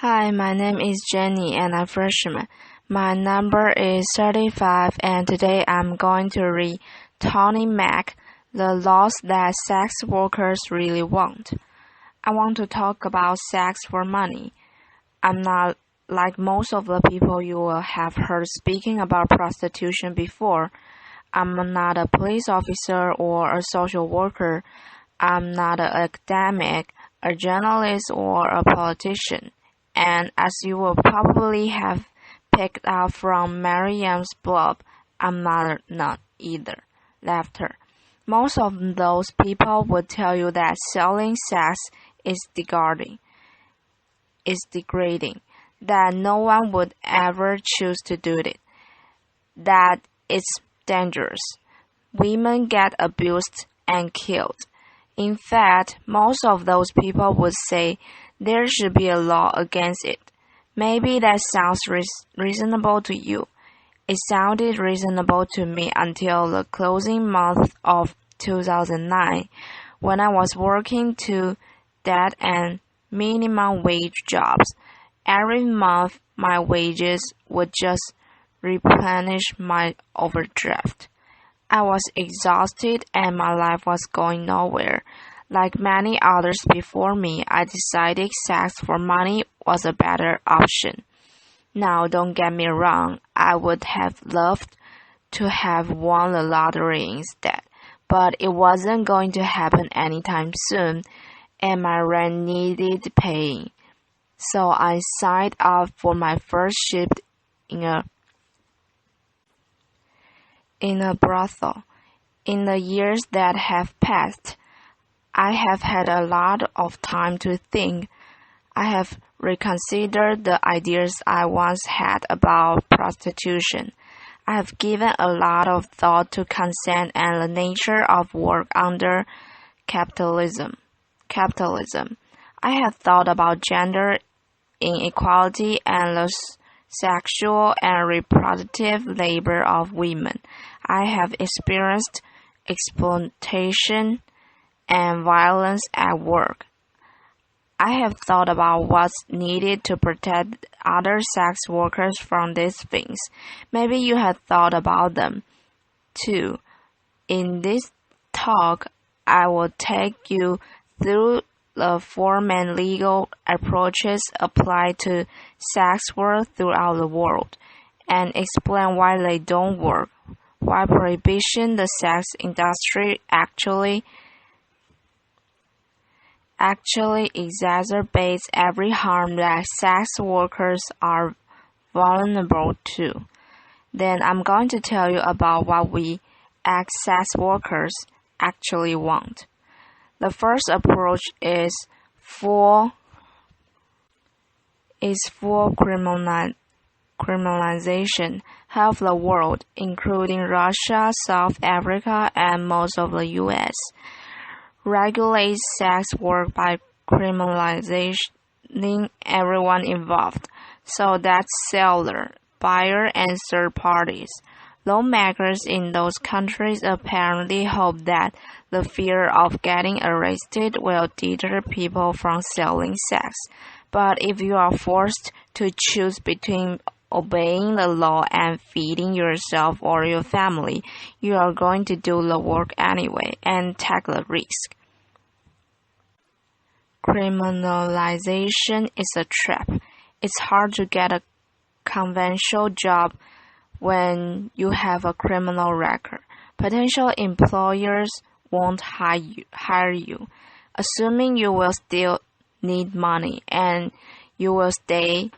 Hi, my name is Jenny and I'm a freshman. My number is 35 and today I'm going to read Toni Mack, The Laws That Sex Workers Really Want. I want to talk about sex for money. I'm not like most of the people you will have heard speaking about prostitution before. I'm not a police officer or a social worker. I'm not an academic, a journalist, or a politician. And as you will probably have picked up from Miriam's blog, I'm not either. Laughter. Most of those people would tell you that selling sex is degrading, that no one would ever choose to do it, that it's dangerous. Women get abused and killed. In fact, most of those people would say there should be a law against it. Maybe that sounds reasonable to you. It sounded reasonable to me until the closing month of 2009, when I was working two dead and minimum wage jobs. Every month, my wages would just replenish my overdraft. I was exhausted and my life was going nowhere. Like many others before me, I decided sex for money was a better option. Now, don't get me wrong, I would have loved to have won the lottery instead, but it wasn't going to happen anytime soon, and my rent needed paying. So I signed up for my first shift in a brothel. In the years that have passed, I have had a lot of time to think. I have reconsidered the ideas I once had about prostitution. I have given a lot of thought to consent and the nature of work under capitalism. I have thought about gender inequality and the sexual and reproductive labor of women. I have experienced exploitation and violence at work. I have thought about what's needed to protect other sex workers from these things. Maybe you have thought about them too. In this talk, I will take you through the four main legal approaches applied to sex work throughout the world and explain why they don't work, why prohibition the sex industry actually exacerbates every harm that sex workers are vulnerable to. Then I'm going to tell you about what we as sex workers actually want. The first approach is full criminalization. Half the world, including Russia, South Africa, and most of the U.S., regulates sex work by criminalizing everyone involved, so that's seller, buyer, and third parties. Lawmakers in those countries apparently hope that the fear of getting arrested will deter people from selling sex. But if you are forced to choose between obeying the law and feeding yourself or your family, you are going to do the work anyway and take the risk. Criminalization is a trap. It's hard to get a conventional job when you have a criminal record. Potential employers won't hire you, assuming you will still need money and you will stay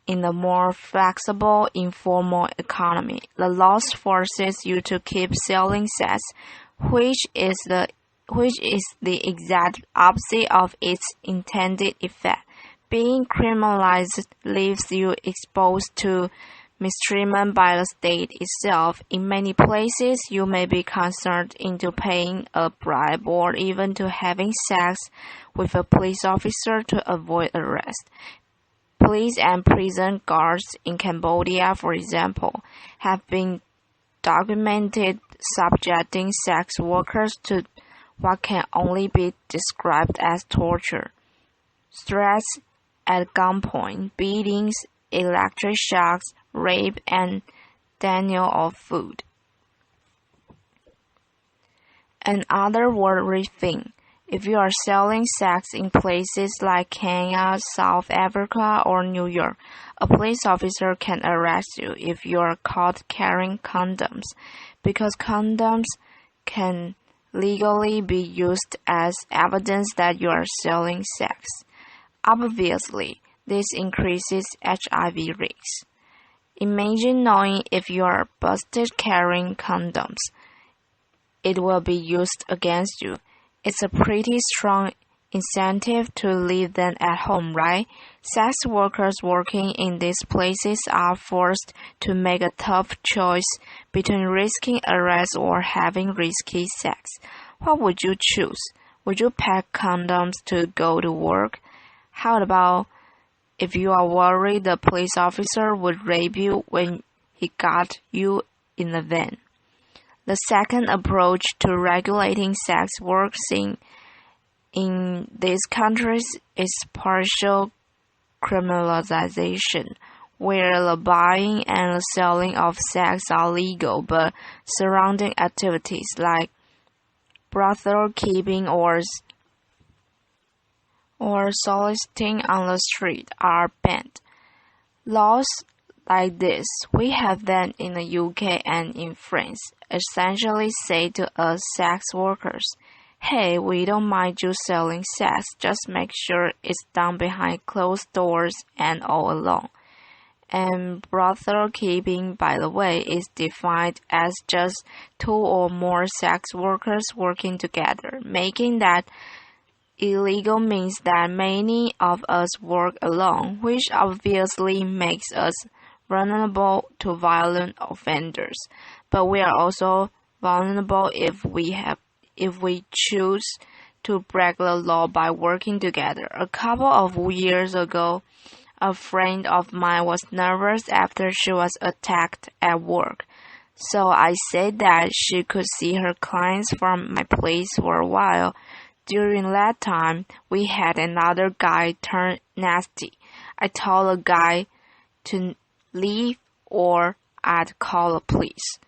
in the more flexible, informal economy. The law forces you to keep selling sex, which is the exact opposite of its intended effect. Being criminalized leaves you exposed to mistreatment by the state itself. In many places, you may be concerned into paying a bribe or even to having sex with a police officer to avoid arrest. Police and prison guards in Cambodia, for example, have been documented subjecting sex workers to what can only be described as torture. Threats at gunpoint, beatings, electric shocks, rape, and denial of food. Another worry thing. If you are selling sex in places like Kenya, South Africa, or New York, a police officer can arrest you if you are caught carrying condoms, because condoms can legally be used as evidence that you are selling sex. Obviously, this increases HIV risks. Imagine knowing if you are busted carrying condoms, it will be used against you. It's a pretty strong incentive to leave them at home, right? Sex workers working in these places are forced to make a tough choice between risking arrest or having risky sex. What would you choose? Would you pack condoms to go to work? How about if you are worried the police officer would rape you when he got you in the van? The second approach to regulating sex work in these countries is partial criminalization, where the buying and the selling of sex are legal, but surrounding activities like brothel keeping or soliciting on the street are banned. Laws like this we have them in the UK and in France essentially say to us sex workers, hey, we don't mind you selling sex, just make sure it's done behind closed doors and all along. And brothel keeping, by the way, is defined as just 2 or more sex workers working together. Making that illegal means that many of us work alone, which obviously makes us vulnerable to violent offenders. But we are also vulnerable if we choose to break the law by working together. A couple of years ago, a friend of mine was nervous after she was attacked at work. So I said that she could see her clients from my place for a while. During that time, we had another guy turn nasty. I told the guy to leave or I'd call the police.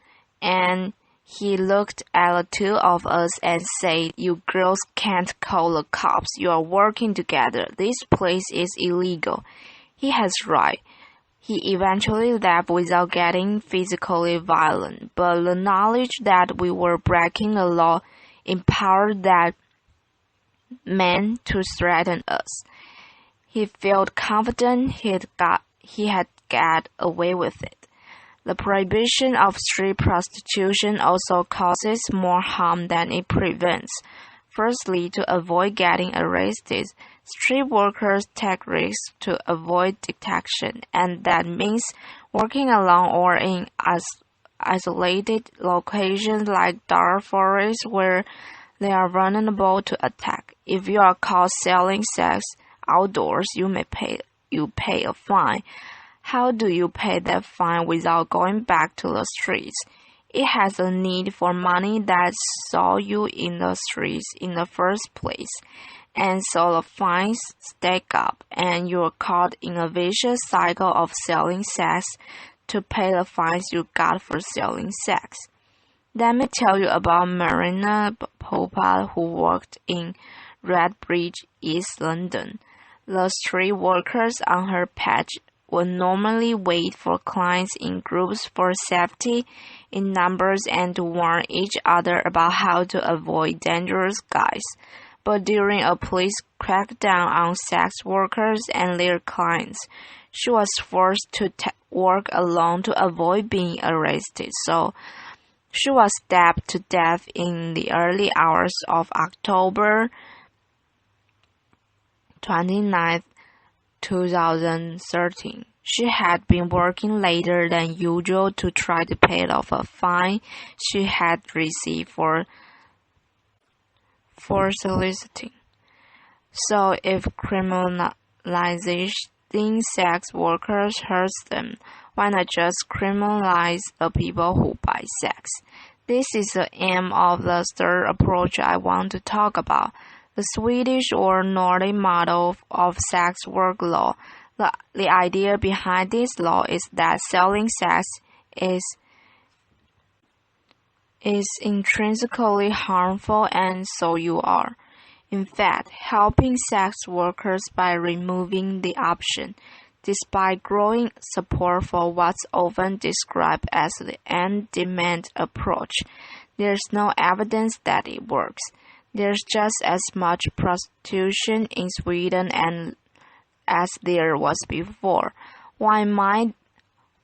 And he looked at the two of us and said, you girls can't call the cops. You are working together. This place is illegal. He has right. He eventually left without getting physically violent, but the knowledge that we were breaking the law empowered that man to threaten us. He felt confident he had got away with it. The prohibition of street prostitution also causes more harm than it prevents. Firstly, to avoid getting arrested, street workers take risks to avoid detection, and that means working alone or in isolated locations like dark forests where they are vulnerable to attack. If you are caught selling sex outdoors, you pay a fine. How do you pay that fine without going back to the streets? It has a need for money that saw you in the streets in the first place. And so the fines stack up and you're caught in a vicious cycle of selling sex to pay the fines you got for selling sex. Let me tell you about Marina Popa, who worked in Redbridge, East London. The street workers on her patch would normally wait for clients in groups for safety in numbers and to warn each other about how to avoid dangerous guys. But during a police crackdown on sex workers and their clients, she was forced to work alone to avoid being arrested. So she was stabbed to death in the early hours of October 29, 2013. She had been working later than usual to try to pay off a fine she had received for soliciting. So if criminalizing sex workers hurts them, why not just criminalize the people who buy sex? This is the aim of the third approach I want to talk about. The Swedish or Nordic model of sex work law. The idea behind this law is that selling sex is intrinsically harmful, and so you are, in fact, helping sex workers by removing the option. Despite growing support for what's often described as the end-demand approach, there's no evidence that it works. There's just as much prostitution in Sweden as there was before. Why might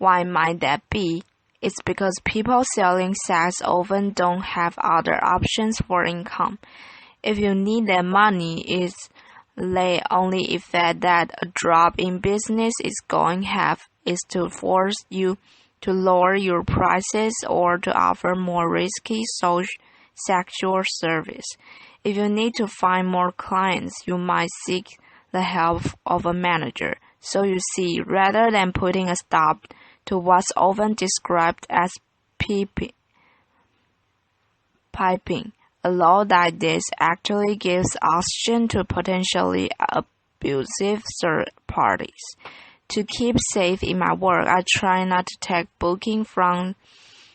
that be? It's because people selling sex often don't have other options for income. If you need that money, it's the only effect that a drop in business is going to have is to force you to lower your prices or to offer more risky sexual service. If you need to find more clients, you might seek the help of a manager. So you see, rather than putting a stop to what's often described as piping, a law like this actually gives oxygen to potentially abusive third parties. To keep safe in my work, I try not to take booking from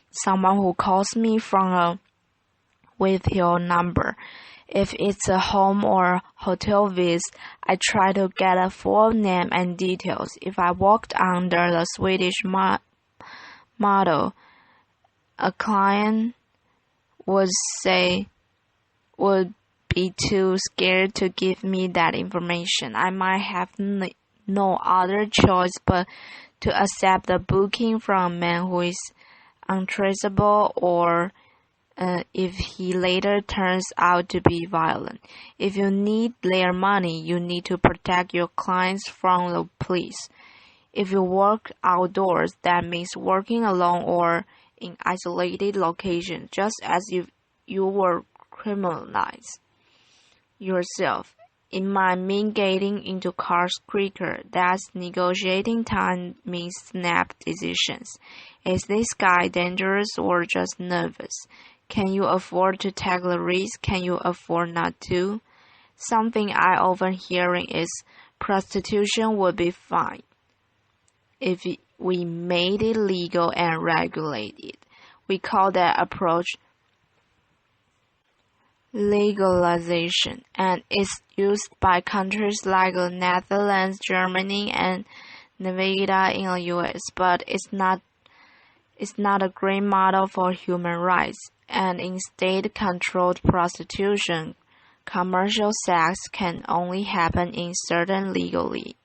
someone who calls me from a withheld number. If it's a home or hotel visit, I try to get a full name and details. If I worked under the Swedish model, a client would be too scared to give me that information. I might have no other choice but to accept the booking from a man who is untraceable or if he later turns out to be violent. If you need their money, you need to protect your clients from the police. If you work outdoors, that means working alone or in isolated locations, just as if you were criminalized yourself. In my mean getting into cars quicker, that's negotiating time means snap decisions. Is this guy dangerous or just nervous? Can you afford to take the risk? Can you afford not to? Something I often hearing is prostitution would be fine if we made it legal and regulated. We call that approach legalization, and it's used by countries like the Netherlands, Germany, and Nevada in the US, but it's not a great model for human rights. And in state-controlled prostitution, commercial sex can only happen in certain legally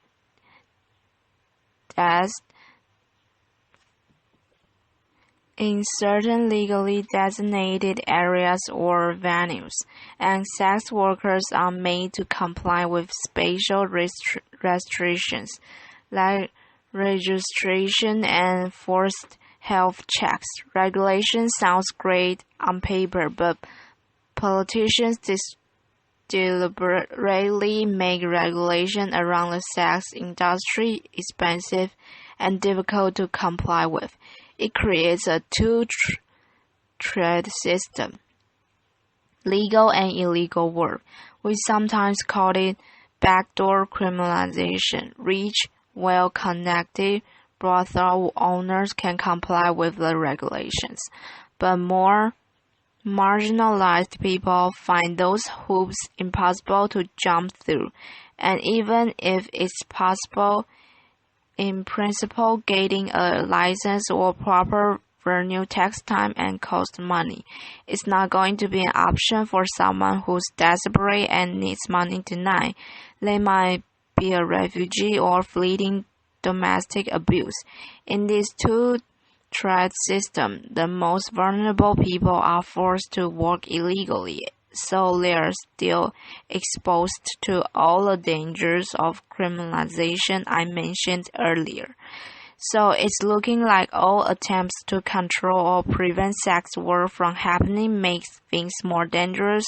designated areas or venues, and sex workers are made to comply with special restrictions like registration and forced health checks. Regulation sounds great on paper, but politicians deliberately make regulation around the sex industry expensive and difficult to comply with. It creates a two-trade system, legal and illegal work. We sometimes call it backdoor criminalization. Rich, well-connected brothel owners can comply with the regulations, but more marginalized people find those hoops impossible to jump through, and even if it's possible, in principle, getting a license or proper venue takes time and costs money. It's not going to be an option for someone who's desperate and needs money tonight. They might be a refugee or fleeing domestic abuse. In this two-trade system, the most vulnerable people are forced to work illegally, so they are still exposed to all the dangers of criminalization I mentioned earlier. So it's looking like all attempts to control or prevent sex work from happening makes things more dangerous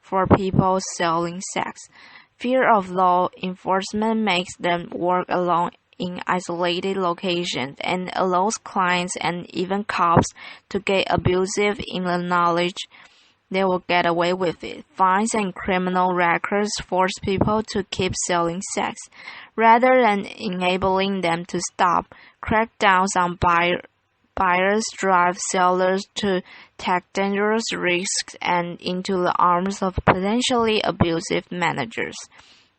for people selling sex. Fear of law enforcement makes them work alone in isolated locations and allows clients and even cops to get abusive in the knowledge they will get away with it. Fines and criminal records force people to keep selling sex, rather than enabling them to stop. Crackdowns on buyers drive sellers to take dangerous risks and into the arms of potentially abusive managers.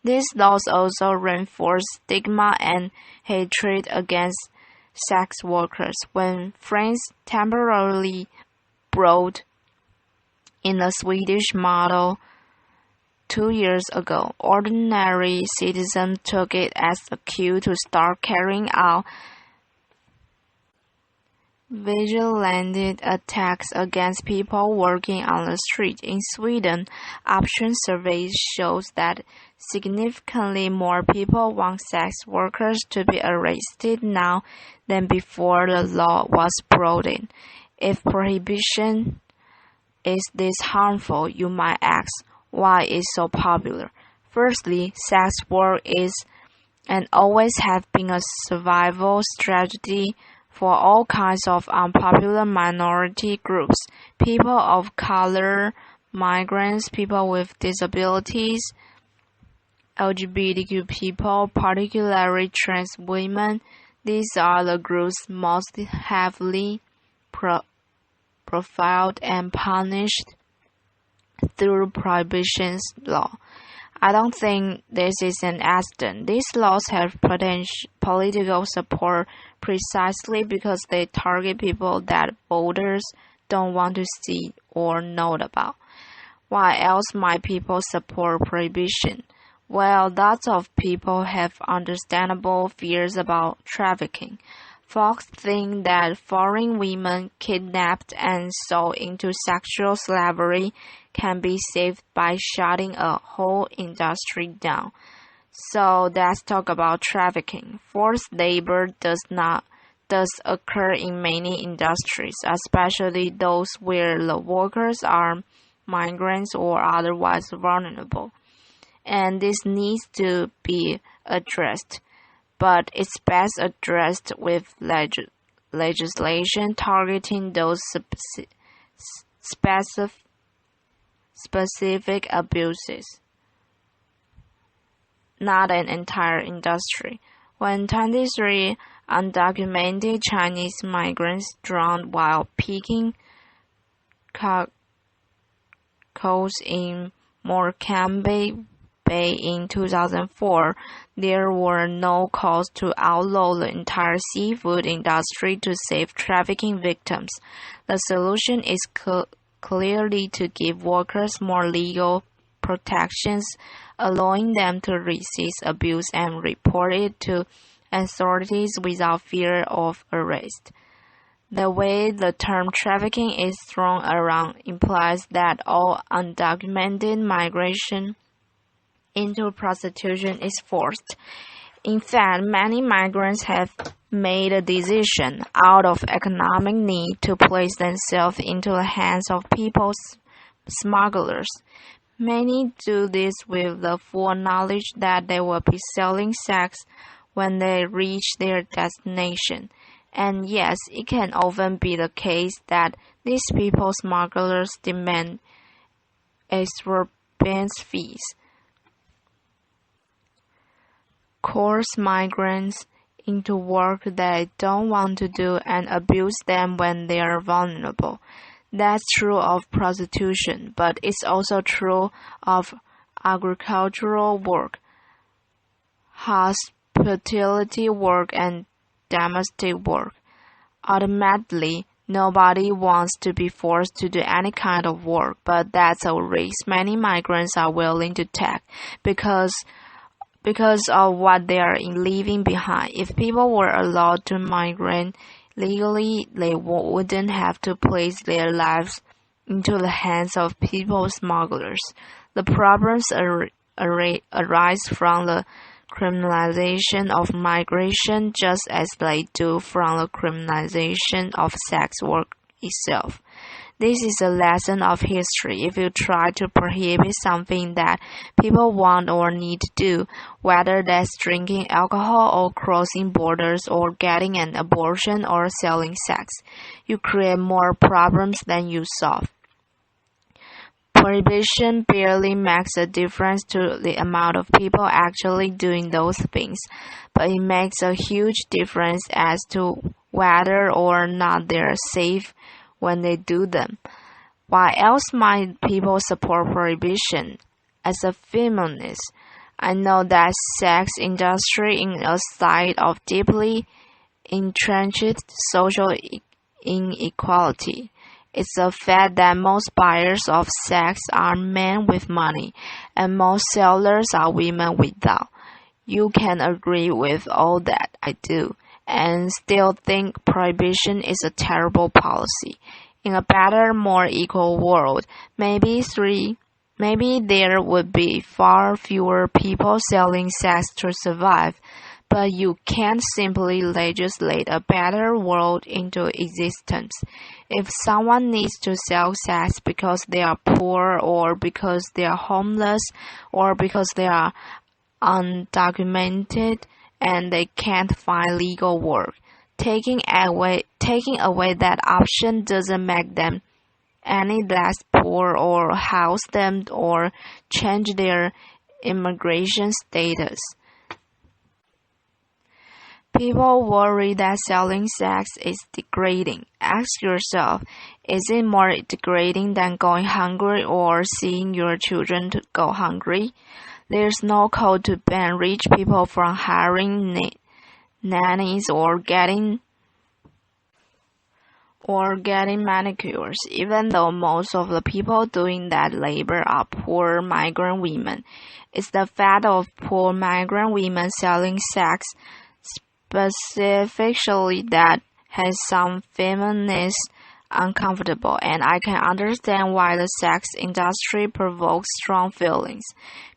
These laws also reinforce stigma and hatred against sex workers. When France temporarily brought in the Swedish model 2 years ago, ordinary citizens took it as a cue to start carrying out vigilante attacks against people working on the street. In Sweden, option surveys shows that significantly more people want sex workers to be arrested now than before the law was brought in. If prohibition is this harmful, you might ask, why is so popular? Firstly, sex work is and always have been a survival strategy for all kinds of unpopular minority groups, people of color, migrants, people with disabilities, LGBTQ people, particularly trans women. These are the groups most heavily profiled and punished through prohibition law. I don't think this is an accident. These laws have political support precisely because they target people that voters don't want to see or know about. Why else might people support prohibition? Well, lots of people have understandable fears about trafficking. Folks think that foreign women kidnapped and sold into sexual slavery can be saved by shutting a whole industry down. So let's talk about trafficking. Forced labor does occur in many industries, especially those where the workers are migrants or otherwise vulnerable. And this needs to be addressed, but it's best addressed with legislation targeting those specific abuses, not an entire industry. When 23 undocumented Chinese migrants drowned while picking coals in Morecambe Bay in 2004, there were no calls to outlaw the entire seafood industry to save trafficking victims. The solution is clearly to give workers more legal protections, allowing them to resist abuse and report it to authorities without fear of arrest. The way the term trafficking is thrown around implies that all undocumented migration into prostitution is forced. In fact, many migrants have made a decision out of economic need to place themselves into the hands of people smugglers. Many do this with the full knowledge that they will be selling sex when they reach their destination. And yes, it can often be the case that these people smugglers demand exorbitant fees. Coerce migrants into work they don't want to do and abuse them when they are vulnerable. That's true of prostitution, but it's also true of agricultural work, hospitality work, and domestic work. Ultimately, nobody wants to be forced to do any kind of work, but that's a risk many migrants are willing to take because of what they are leaving behind. If people were allowed to migrate legally, they wouldn't have to place their lives into the hands of people smugglers. The problems arise from the criminalization of migration just as they do from the criminalization of sex work itself. This is a lesson of history. If you try to prohibit something that people want or need to do, whether that's drinking alcohol or crossing borders or getting an abortion or selling sex, you create more problems than you solve. Prohibition barely makes a difference to the amount of people actually doing those things, but it makes a huge difference as to whether or not they're safe when they do them. Why else might people support prohibition? As a feminist, I know that sex industry is a site of deeply entrenched social inequality. It's a fact that most buyers of sex are men with money, and most sellers are women without. You can agree with all that, I do, and still think prohibition is a terrible policy. In a better, more equal world, maybe there would be far fewer people selling sex to survive, but you can't simply legislate a better world into existence. If someone needs to sell sex because they are poor or because they are homeless or because they are undocumented and they can't find legal work, taking away that option doesn't make them any less poor or house them or change their immigration status. People worry that selling sex is degrading. Ask yourself, is it more degrading than going hungry or seeing your children to go hungry? There's no code to ban rich people from hiring nannies or getting manicures, even though most of the people doing that labor are poor migrant women. It's the fact of poor migrant women selling sex specifically that has some feminists uncomfortable, and I can understand why the sex industry provokes strong feelings.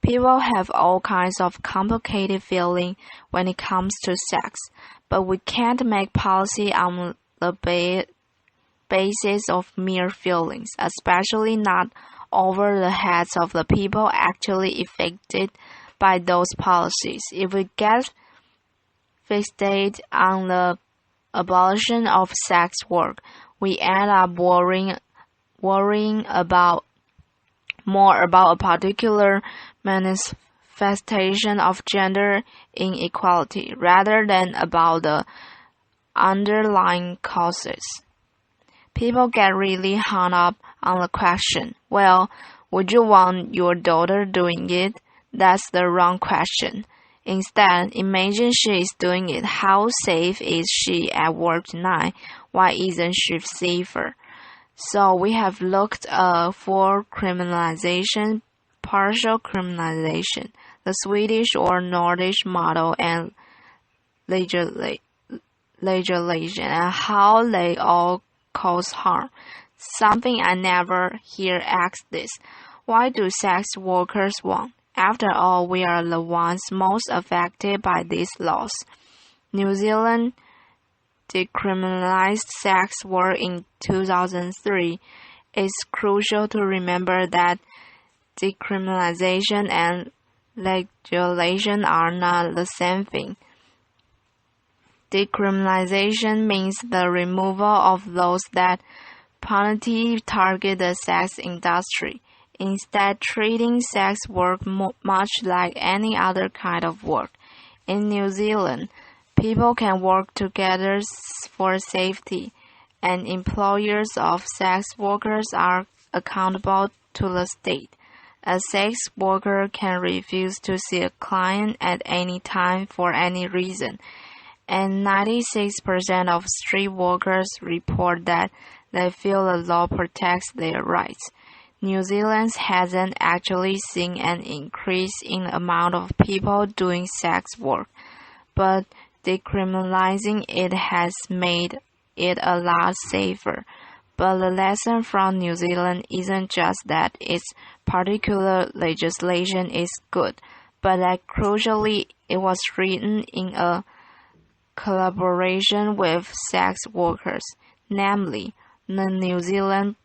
People have all kinds of complicated feelings when it comes to sex, but we can't make policy on the basis of mere feelings, especially not over the heads of the people actually affected by those policies. If we get fixated on the abolition of sex work, we end up worrying about a particular manifestation of gender inequality rather than about the underlying causes. People get really hung up on the question, well, would you want your daughter doing it? That's the wrong question. Instead, imagine she is doing it. How safe is she at work tonight? Why isn't she safer? So we have looked for criminalization, partial criminalization, the Swedish or Nordic model, and legislation, and how they all cause harm. Something I never hear asked this. Why do sex workers want? After all, we are the ones most affected by these laws. New Zealand decriminalized sex work in 2003. It's crucial to remember that decriminalization and legislation are not the same thing. Decriminalization means the removal of laws that punitively target the sex industry, instead treating sex work much like any other kind of work. In New Zealand, people can work together for safety, and employers of sex workers are accountable to the state. A sex worker can refuse to see a client at any time for any reason, and 96% of street workers report that they feel the law protects their rights. New Zealand hasn't actually seen an increase in the amount of people doing sex work, but decriminalizing it has made it a lot safer. But the lesson from New Zealand isn't just that its particular legislation is good, but that crucially it was written in a collaboration with sex workers, namely the New Zealand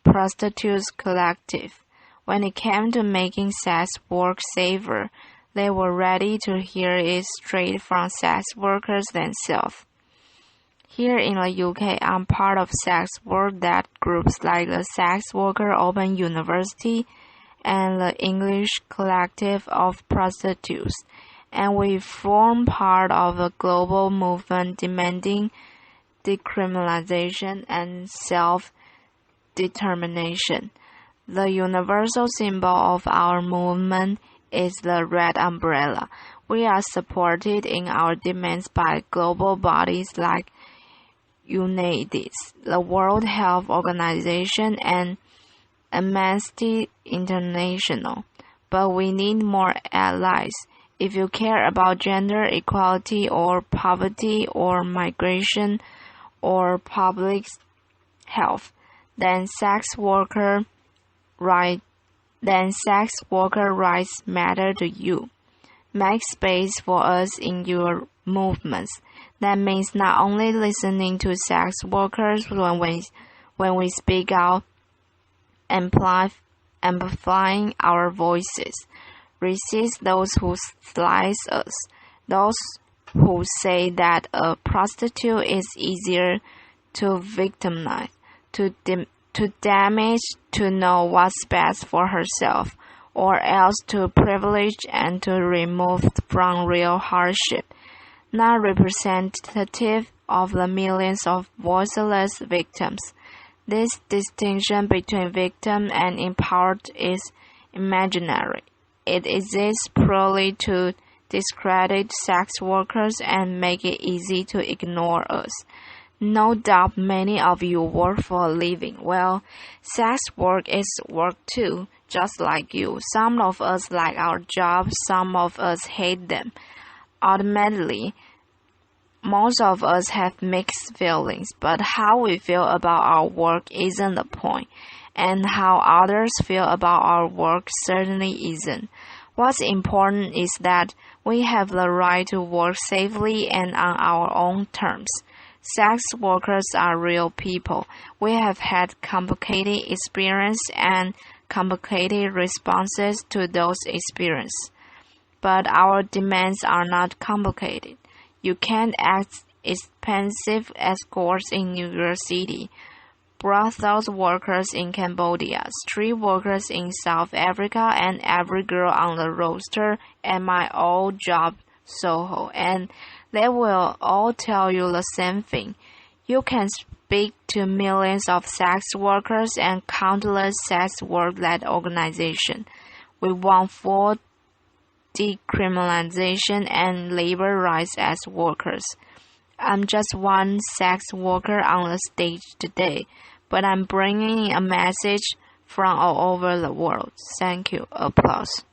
Prostitutes Collective. When it came to making sex work safer, they were ready to hear it straight from sex workers themselves. Here in the UK, I'm part of sex work that groups like the Sex Worker Open University and the English Collective of Prostitutes, and we form part of a global movement demanding decriminalization and self-determination. The universal symbol of our movement is the red umbrella. We are supported in our demands by global bodies like UNAIDS, the World Health Organization, and Amnesty International. But we need more allies. If you care about gender equality or poverty or migration or public health, then sex worker rights matter to you. Make space for us in your movements. That means not only listening to sex workers when we speak out, amplifying our voices. Resist those who slice us, those who say that a prostitute is easier to victimize, to damage, to know what's best for herself, or else to privilege and to remove from real hardship, not representative of the millions of voiceless victims. This distinction between victim and empowered is imaginary. It exists purely to discredit sex workers and make it easy to ignore us. No doubt many of you work for a living. Well, sex work is work too, just like you. Some of us like our jobs, some of us hate them. Ultimately, most of us have mixed feelings, but how we feel about our work isn't the point, and how others feel about our work certainly isn't. What's important is that we have the right to work safely and on our own terms. Sex workers are real people. We have had complicated experience and complicated responses to those experiences. But our demands are not complicated. You can't ask expensive escorts in New York City, brothels workers in Cambodia, street workers in South Africa, and every girl on the roster at my old job, Soho, and they will all tell you the same thing. You can speak to millions of sex workers and countless sex work-led organizations. We want full decriminalization and labor rights as workers. I'm just one sex worker on the stage today, but I'm bringing a message from all over the world. Thank you. Applause.